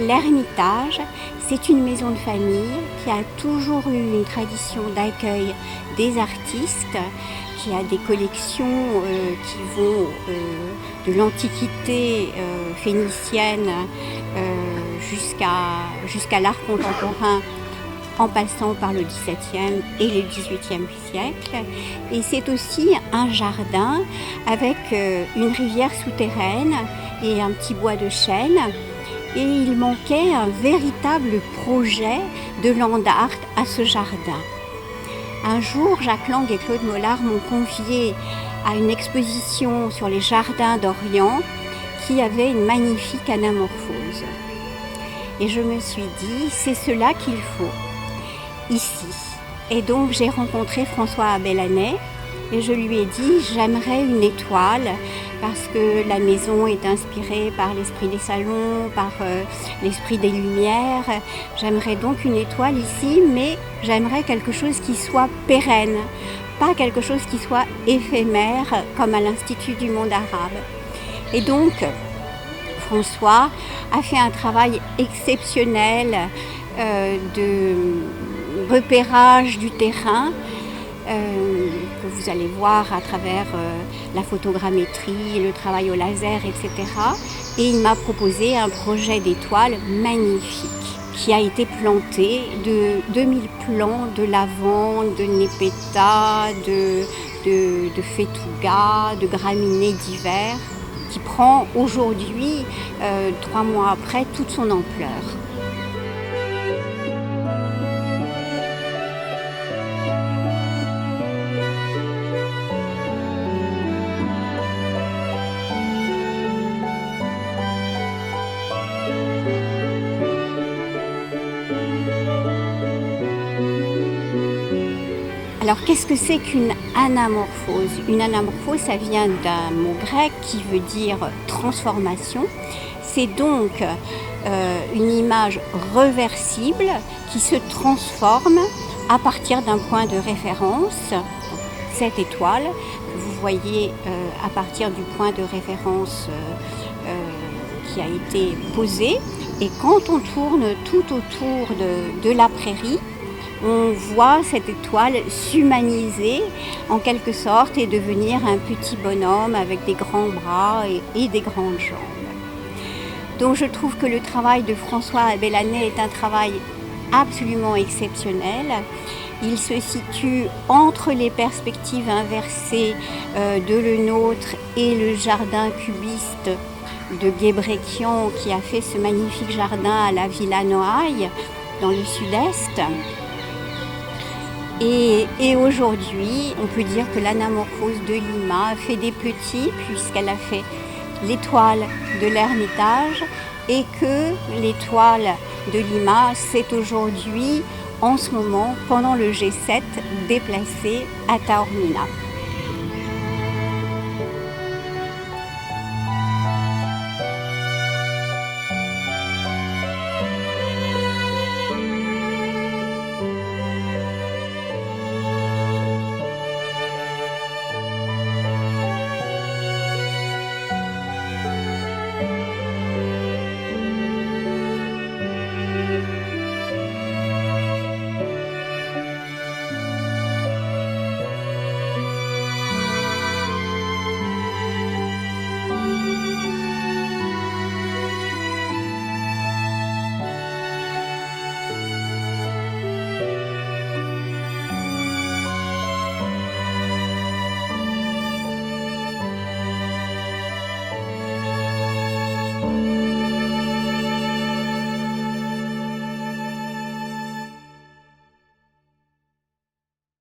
l'Ermitage, c'est une maison de famille qui a toujours eu une tradition d'accueil des artistes, qui a des collections qui vont de l'Antiquité phénicienne jusqu'à l'art contemporain, en passant par le XVIIe et le XVIIIe siècle. Et c'est aussi un jardin avec une rivière souterraine et un petit bois de chêne. Et il manquait un véritable projet de land art à ce jardin. Un jour, Jacques Lang et Claude Mollard m'ont convié à une exposition sur les jardins d'Orient qui avait une magnifique anamorphose. Et je me suis dit, c'est cela qu'il faut, ici. Et donc j'ai rencontré François Abel-Hanet et je lui ai dit, j'aimerais une étoile parce que la maison est inspirée par l'esprit des salons, par l'esprit des lumières. J'aimerais donc une étoile ici, mais j'aimerais quelque chose qui soit pérenne, pas quelque chose qui soit éphémère comme à l'Institut du monde arabe. Et donc, François a fait un travail exceptionnel de repérage du terrain, que vous allez voir à travers la photogrammétrie, le travail au laser, etc. Et il m'a proposé un projet d'étoile magnifique qui a été planté de 2000 plants de lavande, de népeta, de fétuga, de graminées divers, qui prend aujourd'hui, 3 mois après, toute son ampleur. Alors, qu'est-ce que c'est qu'une anamorphose ? Une anamorphose, ça vient d'un mot grec qui veut dire transformation. C'est donc une image reversible qui se transforme à partir d'un point de référence. Cette étoile que vous voyez à partir du point de référence qui a été posé. Et quand on tourne tout autour de la prairie, on voit cette étoile s'humaniser en quelque sorte et devenir un petit bonhomme avec des grands bras et des grandes jambes. Donc je trouve que le travail de François Abel-Hanet est un travail absolument exceptionnel. Il se situe entre les perspectives inversées de Le Nôtre et le jardin cubiste de Guébrechian qui a fait ce magnifique jardin à la Villa Noailles dans le sud-est. Et aujourd'hui, on peut dire que l'anamorphose de Lima a fait des petits puisqu'elle a fait l'étoile de l'Ermitage et que l'étoile de Lima s'est aujourd'hui, en ce moment, pendant le G7, déplacée à Taormina.